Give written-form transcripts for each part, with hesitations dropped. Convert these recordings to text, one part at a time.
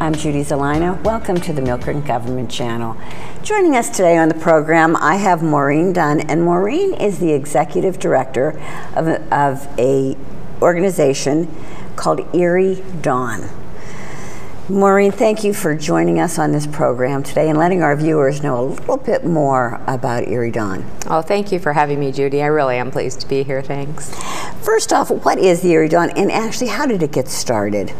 I'm Judy Zelina. Welcome to the Millcreek Government Channel. Joining us today on the program, I have Maureen Dunn, and Maureen is the Executive Director of a organization called Erie Dawn. Maureen, thank you for joining us on this program today and letting our viewers know a little bit more about Erie Dawn. Oh, thank you for having me, Judy. I really am pleased to be here. Thanks. First off, what is the Erie Dawn, and actually, how did it get started?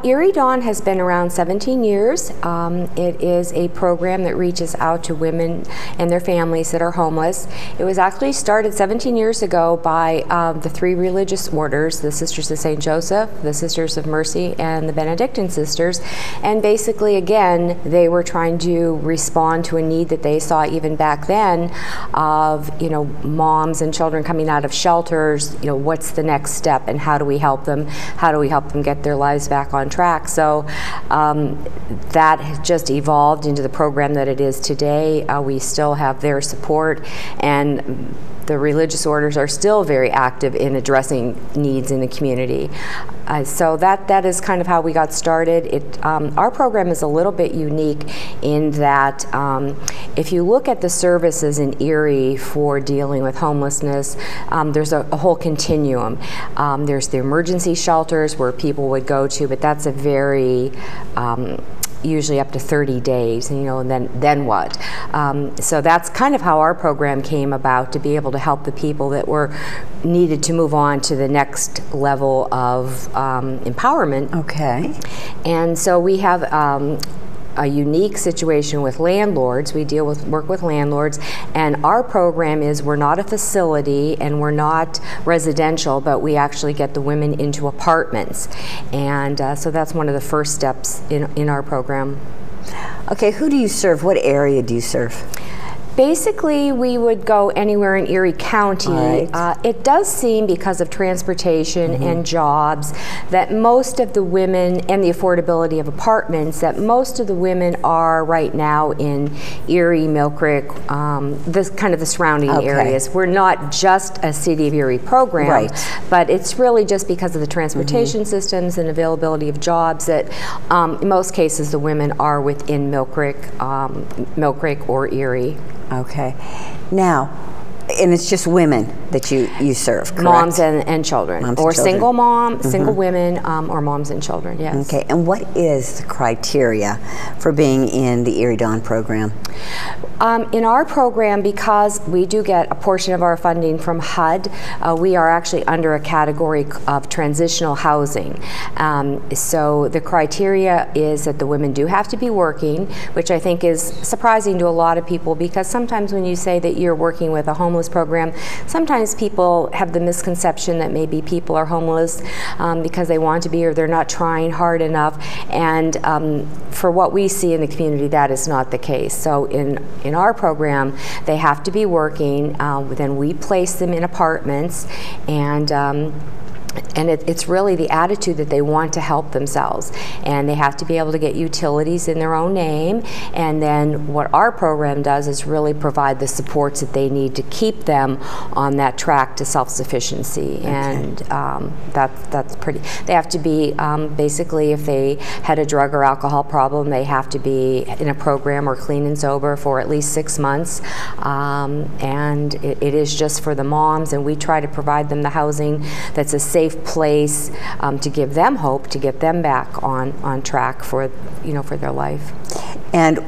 Erie Dawn has been around 17 years. It is a program that reaches out to women and their families that are homeless. It was actually started 17 years ago by the three religious orders, the Sisters of St. Joseph, the Sisters of Mercy, and the Benedictine Sisters. And basically, again, they were trying to respond to a need that they saw even back then of, moms and children coming out of shelters. What's the next step, and how do we help them? How do we help them get their lives back on track? So that has just evolved into the program that it is today. We still have their support, and the religious orders are still very active in addressing needs in the community. So that is kind of how we got started. Our program is a little bit unique in that if you look at the services in Erie for dealing with homelessness, there's a whole continuum. There's the emergency shelters where people would go to, but that's a very usually up to 30 days, and then what? So that's kind of how our program came about, to be able to help the people that were needed to move on to the next level of empowerment. Okay. And so we have a unique situation with landlords. We work with landlords, and our program is, we're not a facility and we're not residential, but we actually get the women into apartments. And so that's one of the first steps in our program. Okay, who do you serve? What area do you serve? Basically, we would go anywhere in Erie County. Right. It does seem, because of transportation and jobs, that most of the women, and the affordability of apartments, that most of the women are right now in Erie, Millcreek, this kind of the surrounding areas. We're not just a City of Erie program, right, but it's really just because of the transportation systems and availability of jobs that in most cases the women are within Millcreek or Erie. Okay. Now, and it's just women that you serve, correct? Moms and children. Moms or and children. Single mom, single women, or moms and children, yes. Okay, and what is the criteria for being in the Erie Dawn program? In our program, because we do get a portion of our funding from HUD, we are actually under a category of transitional housing. So the criteria is that the women do have to be working, which I think is surprising to a lot of people, because sometimes when you say that you're working with a homeless program, sometimes people have the misconception that maybe people are homeless because they want to be, or they're not trying hard enough. And for what we see in the community, that is not the case. So in our program, they have to be working. Then we place them in apartments, and it's really the attitude that they want to help themselves, and they have to be able to get utilities in their own name. And then what our program does is really provide the supports that they need to keep them on that track to self-sufficiency. Okay. And that's pretty. They have to be basically, if they had a drug or alcohol problem, they have to be in a program or clean and sober for at least 6 months. And it is just for the moms, and we try to provide them the housing that's a safe place to give them hope, to get them back on track for their life. And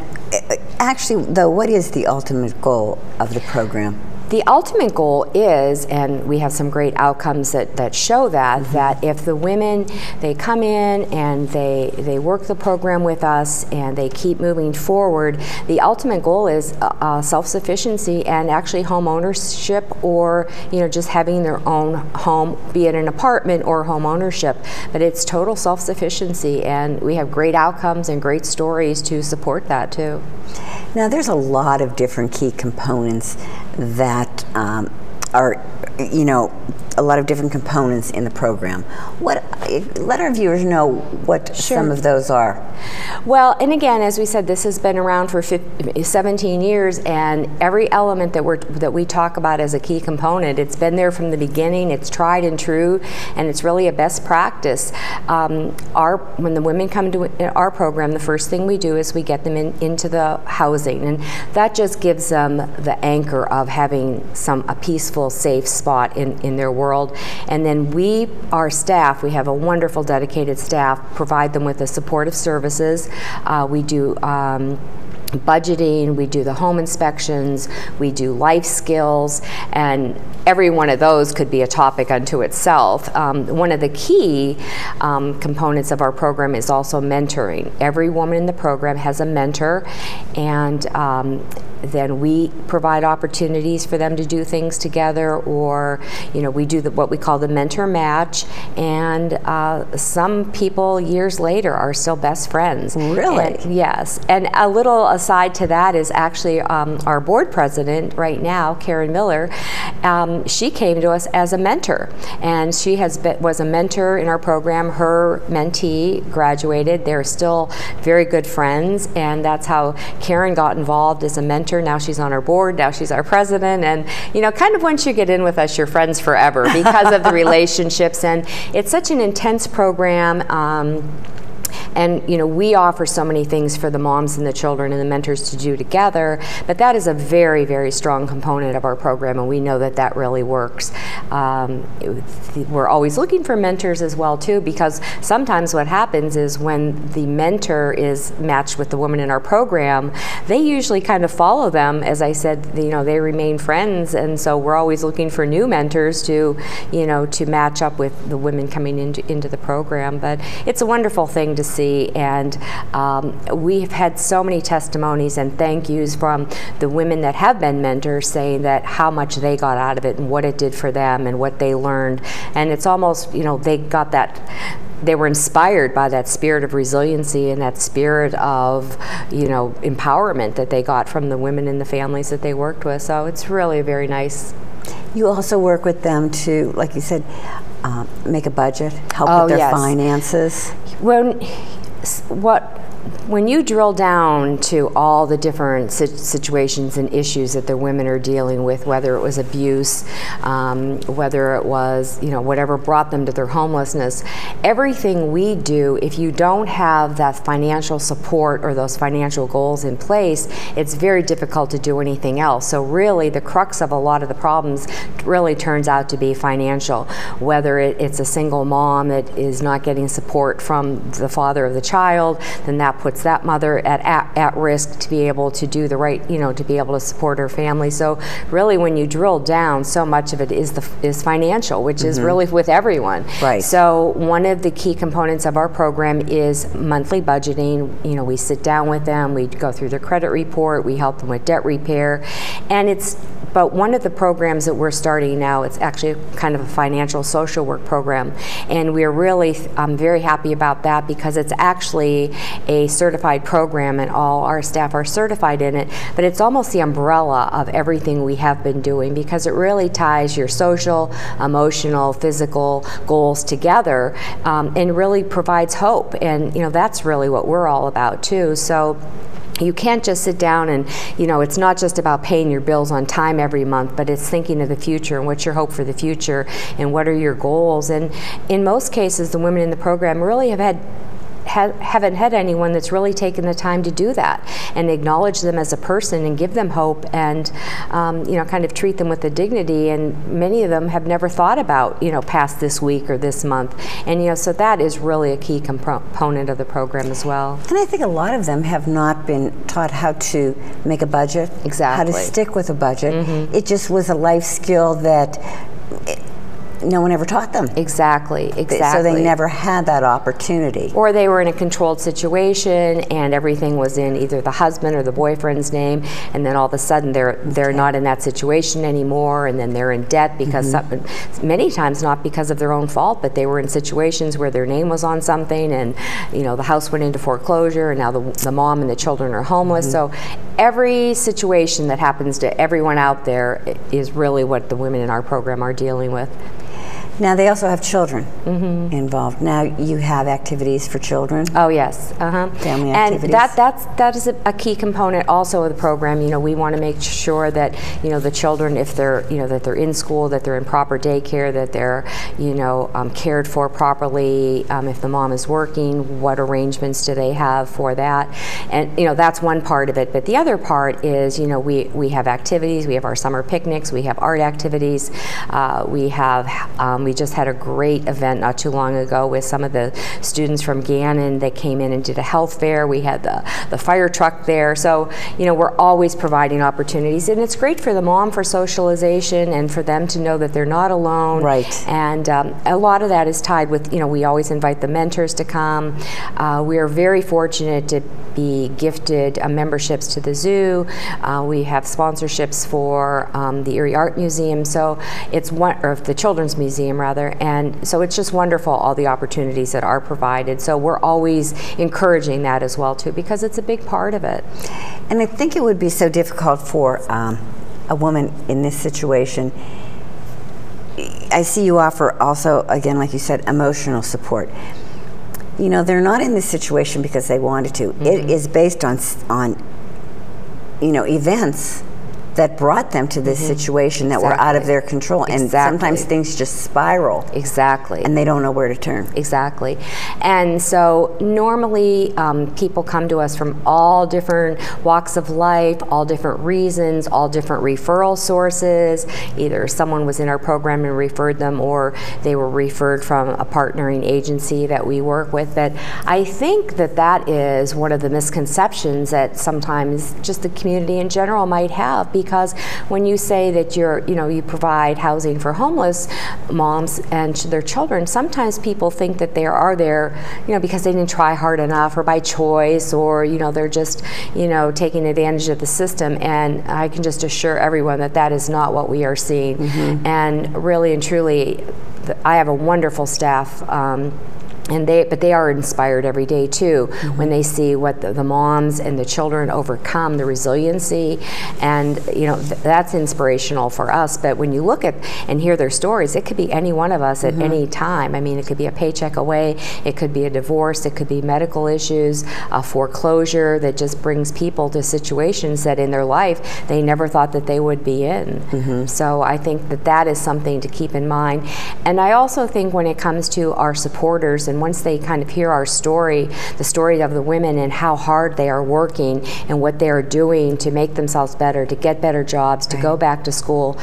actually, though, what is the ultimate goal of the program? The ultimate goal is, and we have some great outcomes that show that, that if the women, they come in and they work the program with us and they keep moving forward, the ultimate goal is self-sufficiency and actually home ownership, or just having their own home, be it an apartment or home ownership. But it's total self-sufficiency, and we have great outcomes and great stories to support that too. Now, there's a lot of different key components that are, a lot of different components in the program. Let our viewers know what some of those are. Well, and again, as we said, this has been around for 17 years, and every element that we talk about as a key component, it's been there from the beginning. It's tried and true, and it's really a best practice. When the women come to our program, the first thing we do is we get them into the housing, and that just gives them the anchor of having a peaceful, safe spot in their world. And then our staff, we have a wonderful dedicated staff, provide them with the supportive services. We do budgeting, we do the home inspections, we do life skills, and every one of those could be a topic unto itself. One of the key components of our program is also mentoring. Every woman in the program has a mentor, and then we provide opportunities for them to do things together, or we do what we call the mentor match, and some people years later are still best friends. Really? And, yes. And a little aside to that is actually our board president right now, Karen Miller. She came to us as a mentor, and she was a mentor in our program. Her mentee graduated. They're still very good friends, and that's how Karen got involved as a mentor. Now she's on our board, now she's our president, and kind of once you get in with us, you're friends forever because of the relationships. And it's such an intense program. And we offer so many things for the moms and the children and the mentors to do together, but that is a very, very strong component of our program, and we know that really works. We're always looking for mentors as well too, because sometimes what happens is when the mentor is matched with the woman in our program, they usually kind of follow them. As I said, they remain friends, and so we're always looking for new mentors to match up with the women coming into the program. But it's a wonderful thing to see, and we've had so many testimonies and thank yous from the women that have been mentors, saying that how much they got out of it and what it did for them and what they learned. And it's almost, they were inspired by that spirit of resiliency and that spirit of empowerment that they got from the women in the families that they worked with. So it's really very nice. You also work with them to, like you said, make a budget, help with their finances. When you drill down to all the different situations and issues that the women are dealing with, whether it was abuse, whether it was whatever brought them to their homelessness, everything we do, if you don't have that financial support or those financial goals in place, it's very difficult to do anything else. So really the crux of a lot of the problems really turns out to be financial. Whether it's a single mom that is not getting support from the father of the child, then that puts that mother at risk to be able to do the right, to be able to support her family. So really when you drill down, so much of it is financial, which is really with everyone. Right. So one of the key components of our program is monthly budgeting. We sit down with them, we go through their credit report, we help them with debt repair, but one of the programs that we're starting now, it's actually kind of a financial social work program, and we're really very happy about that because it's actually a certified program and all our staff are certified in it, but it's almost the umbrella of everything we have been doing because it really ties your social, emotional, physical goals together and really provides hope, and that's really what we're all about too. So you can't just sit down and, it's not just about paying your bills on time every month, but it's thinking of the future and what's your hope for the future and what are your goals. And in most cases, the women in the program really haven't had anyone that's really taken the time to do that and acknowledge them as a person and give them hope and kind of treat them with the dignity, and many of them have never thought about past this week or this month, and so that is really a key component of the program as well. And I think a lot of them have not been taught how to make a budget, exactly, how to stick with a budget. It just was a life skill that no one ever taught them. Exactly. So they never had that opportunity. Or they were in a controlled situation and everything was in either the husband or the boyfriend's name, and then all of a sudden they're not in that situation anymore, and then they're in debt because many times not because of their own fault, but they were in situations where their name was on something, and the house went into foreclosure, and now the mom and the children are homeless. So every situation that happens to everyone out there is really what the women in our program are dealing with. Now they also have children involved. Now you have activities for children. Oh yes, Family activities. And that is a key component also of the program. You know, we want to make sure that, you know, the children, if they're, you know, that they're in school, that they're in proper daycare, that they're, you know, cared for properly. If the mom is working, what arrangements do they have for that? And you know, that's one part of it. But the other part is, you know, we have activities. We have our summer picnics. We have art activities. We just had a great event not too long ago with some of the students from Gannon that came in and did a health fair. We had the fire truck there. So, you know, we're always providing opportunities, and it's great for the mom for socialization and for them to know that they're not alone. Right. And a lot of that is tied with, you know, we always invite the mentors to come. We are very fortunate to be gifted memberships to the zoo. We have sponsorships for the Erie Art Museum. So it's or the Children's Museum rather, and so it's just wonderful, all the opportunities that are provided. So we're always encouraging that as well too, because it's a big part of it. And I think it would be so difficult for a woman in this situation. I see you offer also, again, like you said, emotional support. You know, they're not in this situation because they wanted to. It is based on you know, events that brought them to this situation that were out of their control. And sometimes things just spiral. Exactly. And they don't know where to turn. Exactly. And so normally people come to us from all different walks of life, all different reasons, all different referral sources. Either someone was in our program and referred them, or they were referred from a partnering agency that we work with. But I think that that is one of the misconceptions that sometimes just the community in general might have, because when you say that you provide housing for homeless moms and their children, sometimes people think that they are there, you know, because they didn't try hard enough, or by choice, or, you know, they're just, you know, taking advantage of the system. And I can just assure everyone that that is not what we are seeing. And really and truly, I have a wonderful staff. But they are inspired every day too, when they see what the moms and the children overcome, the resiliency, and you know, that's inspirational for us. But when you look at and hear their stories, it could be any one of us at any time. I mean, it could be a paycheck away, it could be a divorce, it could be medical issues, a foreclosure that just brings people to situations that in their life they never thought that they would be in. So I think that that is something to keep in mind. And I also think when it comes to our supporters, and once they kind of hear our story, the story of the women and how hard they are working and what they are doing to make themselves better, to get better jobs, to go back to school,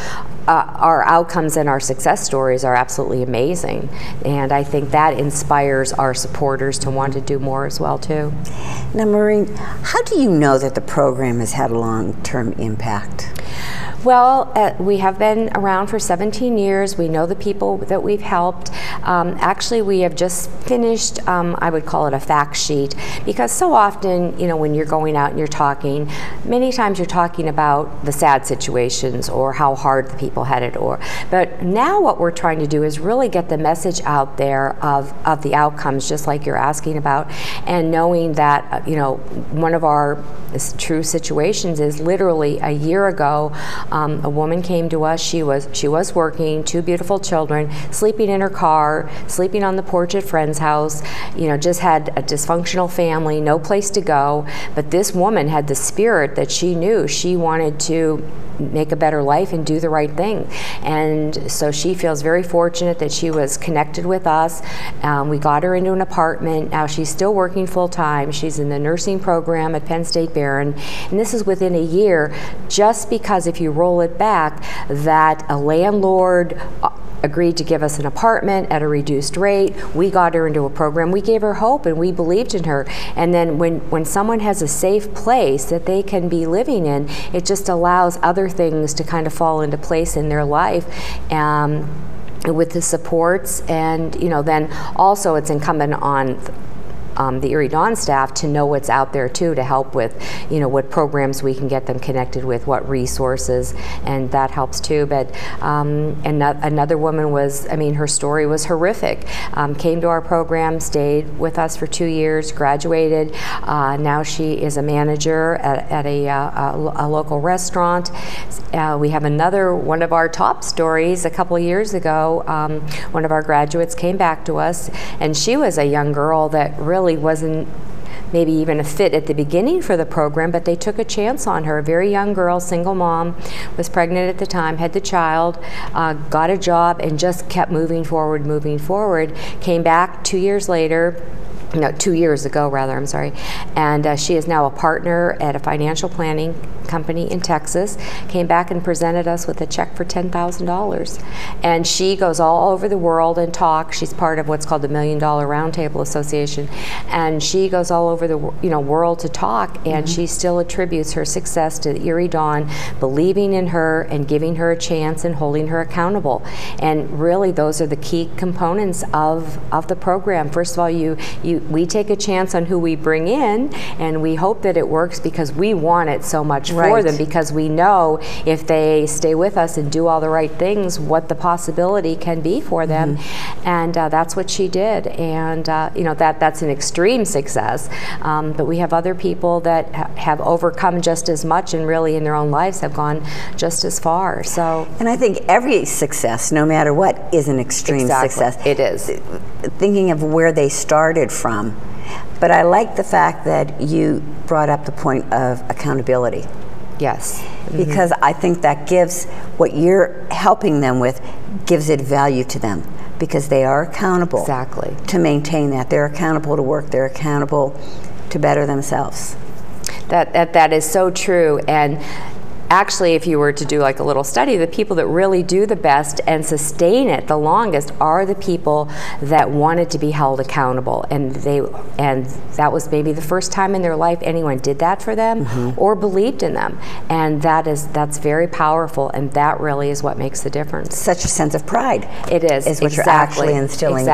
our outcomes and our success stories are absolutely amazing. And I think that inspires our supporters to want to do more as well too. Now, Maureen, how do you know that the program has had a long-term impact? Well, we have been around for 17 years. We know the people that we've helped. Actually, we have just finished, I would call it a fact sheet, because so often, you know, when you're going out and you're talking, many times you're talking about the sad situations or how hard the people had it. But now what we're trying to do is really get the message out there of the outcomes, just like you're asking about, and knowing that, you know, one of our true situations is literally a year ago, a woman came to us. She was working, 2 beautiful children, sleeping in her car, sleeping on the porch at friend's house, you know, just had a dysfunctional family, no place to go. But this woman had the spirit that she knew she wanted to make a better life and do the right thing. And so she feels very fortunate that she was connected with us. We got her into an apartment. Now she's still working full-time. She's in the nursing program at Penn State Barron. And this is within a year, just because if you roll it back, that a landlord agreed to give us an apartment at a reduced rate. We got her into a program. We gave her hope and we believed in her. And then when someone has a safe place that they can be living in, it just allows other things to kind of fall into place in their life. With the supports, and you know, then also it's incumbent on the Erie Dawn staff to know what's out there too, to help with, what programs we can get them connected with, what resources, and that helps too. But another woman was, her story was horrific. Came to our program, stayed with us for 2 years, graduated. Now she is a manager at a local restaurant. We have another one of our top stories. A couple of years ago, one of our graduates came back to us, and she was a young girl that really wasn't maybe even a fit at the beginning for the program, but they took a chance on her. A very young girl, single mom, was pregnant at the time, had the child, got a job, and just kept moving forward. Came back 2 years later. No, 2 years ago, rather, I'm sorry. And she is now a partner at a financial planning company in Texas. Came back and presented us with a check for $10,000. And she goes all over the world and talks. She's part of what's called the $1 Million Roundtable Association. And she goes all over the world to talk, and she still attributes her success to Erie Dawn believing in her and giving her a chance and holding her accountable. And really, those are the key components of the program. First of all, we take a chance on who we bring in, and we hope that it works because we want it so much for them, because we know if they stay with us and do all the right things, what the possibility can be for them. And that's what she did. And that's an extreme success. But we have other people that have overcome just as much, and really in their own lives have gone just as far. So, and I think every success, no matter what, is an extreme success. It is. Thinking of where they started from. But I like the fact that you brought up the point of accountability. Yes. Because I think that gives what you're helping them with, gives it value to them, because they are accountable to maintain that. They're accountable to work. They're accountable to better themselves. That is so true. And actually, if you were to do like a little study, the people that really do the best and sustain it the longest are the people that wanted to be held accountable, and that was maybe the first time in their life anyone did that for them or believed in them, and that's very powerful, and that really is what makes the difference. Such a sense of pride. It is what you're actually instilling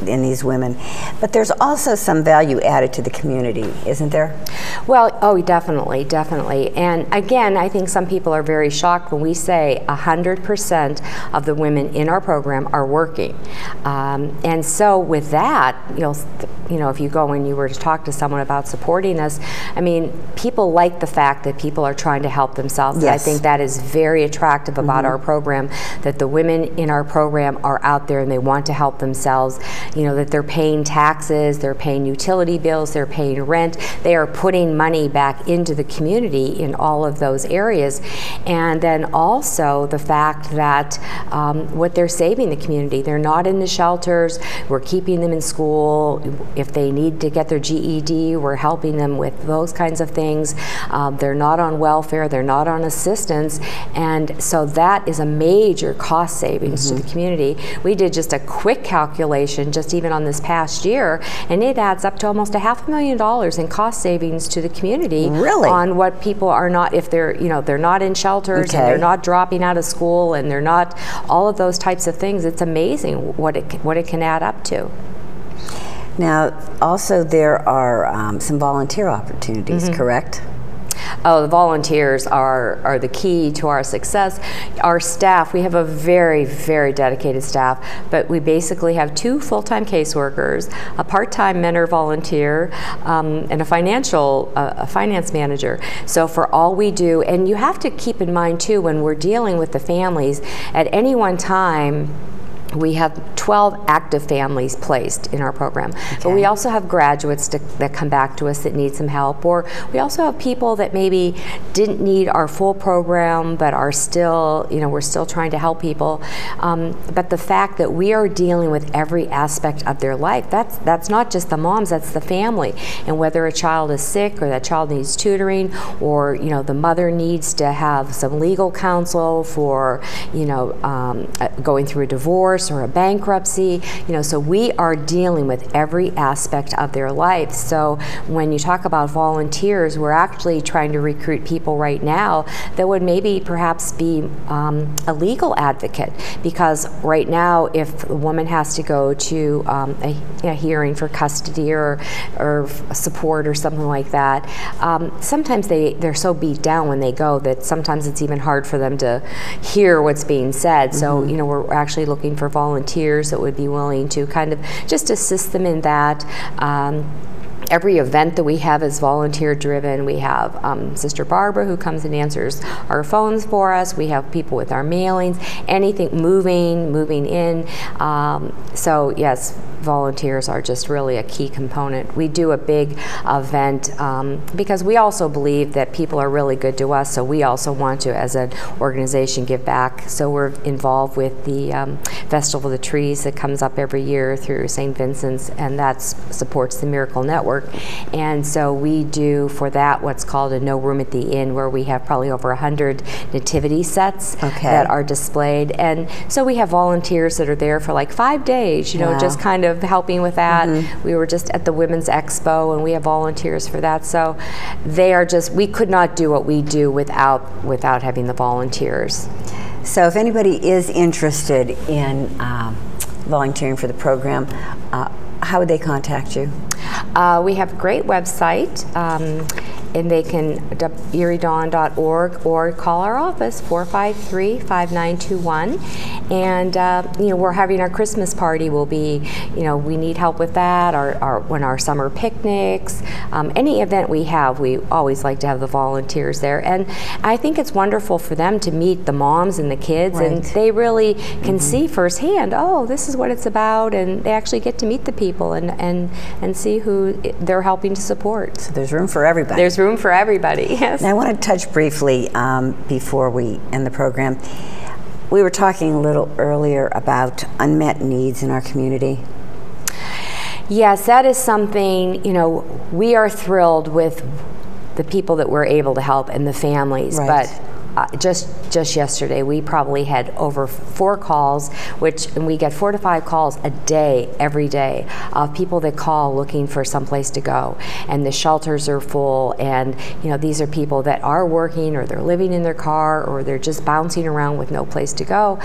in these women. But there's also some value added to the community, isn't there? Well, oh, definitely. And again, I think some people are very shocked when we say 100% of the women in our program are working. And so with that, if you go and you were to talk to someone about supporting us, people like the fact that people are trying to help themselves. Yes. I think that is very attractive about our program, that the women in our program are out there and they want to help themselves, that they're paying taxes, they're paying utility bills, they're paying rent, they are putting money back into the community in all of those areas. And then also the fact that what they're saving the community. They're not in the shelters. We're keeping them in school. If they need to get their GED, we're helping them with those kinds of things. They're not on welfare. They're not on assistance. And so that is a major cost savings to the community. We did just a quick calculation just even on this past year, and it adds up to almost $500,000 in cost savings to the community. Really? On what people are not, if they're not in shelters and they're not dropping out of school and they're not, all of those types of things. It's amazing what it can add up to. Now, also there are some volunteer opportunities, correct? Oh, the volunteers are the key to our success. Our staff, we have a very, very dedicated staff, but we basically have 2 full-time caseworkers, a part-time mentor volunteer, and a finance manager. So for all we do, and you have to keep in mind too, when we're dealing with the families, at any one time, we have 12 active families placed in our program. But we also have graduates that come back to us that need some help, or we also have people that maybe didn't need our full program but are still, we're still trying to help people. But the fact that we are dealing with every aspect of their life, that's not just the moms, that's the family. And whether a child is sick or that child needs tutoring, or the mother needs to have some legal counsel for going through a divorce, divorce or a bankruptcy, so we are dealing with every aspect of their life. So when you talk about volunteers, we're actually trying to recruit people right now that would maybe perhaps be a legal advocate, because right now if a woman has to go to a hearing for custody or support or something like that, sometimes they're so beat down when they go that sometimes it's even hard for them to hear what's being said. So we're actually looking for volunteers that would be willing to kind of just assist them in that. Every event that we have is volunteer driven. We have Sister Barbara who comes and answers our phones for us. We have people with our mailings, anything moving in. So yes, volunteers are just really a key component. We do a big event because we also believe that people are really good to us, so we also want to, as an organization, give back. So we're involved with the Festival of the Trees that comes up every year through St. Vincent's, and that supports the Miracle Network. And so we do for that what's called a No Room at the Inn, where we have probably over 100 nativity sets that are displayed. And so we have volunteers that are there for like 5 days, just kind of helping with that. We were just at the Women's Expo, and we have volunteers for that. So they are just, we could not do what we do without having the volunteers. So if anybody is interested in volunteering for the program, how would they contact you? We have a great website, and they can eriedawn.org or call our office 453-5921. And we're having our Christmas party. Will be, we need help with that. When our summer picnics, any event we have, we always like to have the volunteers there. And I think it's wonderful for them to meet the moms and the kids, and they really can see firsthand, oh, this is what it's about, and they actually get to meet the people and see who they're helping to support. So there's room for everybody. There's room for everybody, yes. Now I want to touch briefly before we end the program. We were talking a little earlier about unmet needs in our community. Yes, that is something, we are thrilled with the people that we're able to help and the families, but just yesterday we probably had over 4 calls, and we get 4 to 5 calls a day, every day, of people that call looking for someplace to go, and the shelters are full, and these are people that are working, or they're living in their car, or they're just bouncing around with no place to go.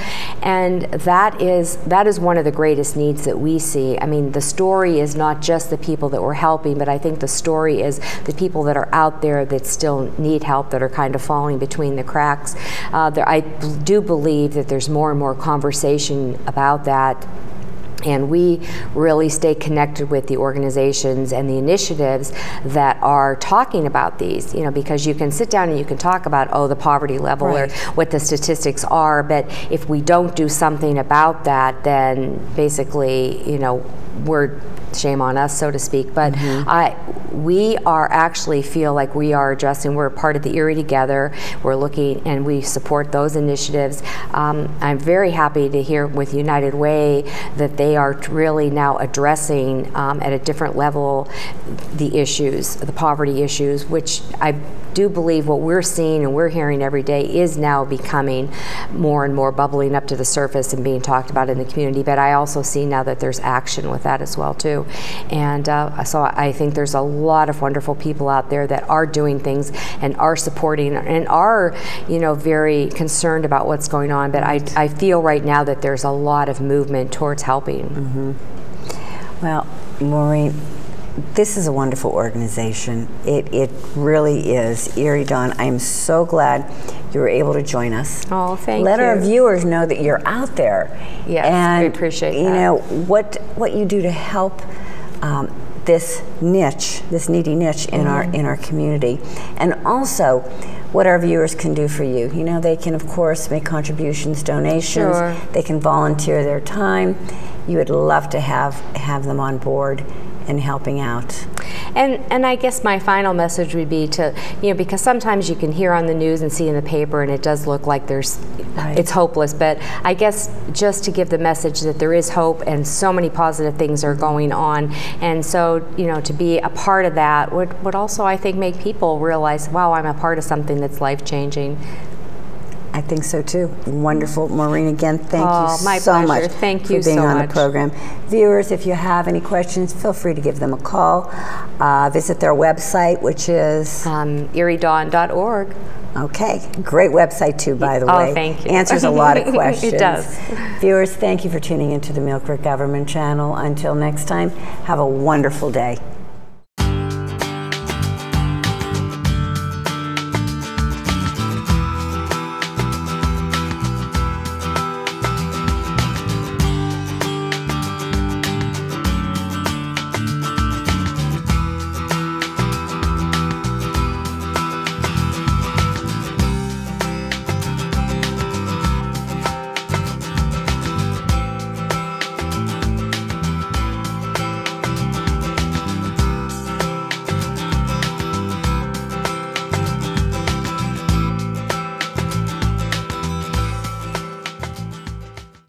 And that is one of the greatest needs that we see. I mean, the story is not just the people that we're helping, but I think the story is the people that are out there that still need help, that are kind of falling between the cracks. I do believe that there's more and more conversation about that, and we really stay connected with the organizations and the initiatives that are talking about these, because you can sit down and you can talk about, the poverty level or what the statistics are, but if we don't do something about that, then basically, we're shame on us, so to speak. But we are actually feel like we are addressing, we're part of the Erie Together, we're looking and we support those initiatives. I'm very happy to hear with United Way that they are really now addressing at a different level the issues, the poverty issues, which I do believe what we're seeing and we're hearing every day is now becoming more and more bubbling up to the surface and being talked about in the community. But I also see now that there's action with that as well too. And so I think there's a lot of wonderful people out there that are doing things and are supporting and are, very concerned about what's going on. But I feel right now that there's a lot of movement towards helping. Well, Maureen, this is a wonderful organization. It really is. Erie Dawn, I'm so glad you were able to join us. Oh, thank you. Let our viewers know that you're out there. Yes, and we appreciate that. What you do to help this needy niche in our community, and also what our viewers can do for you. They can of course make contributions, donations. Sure. They can volunteer their time. You would love to have them on board and helping out. And I guess my final message would be to, because sometimes you can hear on the news and see in the paper and it does look like it's hopeless, but I guess just to give the message that there is hope and so many positive things are going on. And so, to be a part of that would also, I think, make people realize, wow, I'm a part of something that's life-changing. I think so too. Wonderful. Maureen, again, thank you my so pleasure. much Thank for you being so on much. the program. Viewers, if you have any questions, feel free to give them a call. Visit their website, which is? eriedawn.org. Okay, great website too, by the way. Oh, thank you. Answers a lot of questions. It does. Viewers, thank you for tuning into the Millcreek Government Channel. Until next time, have a wonderful day.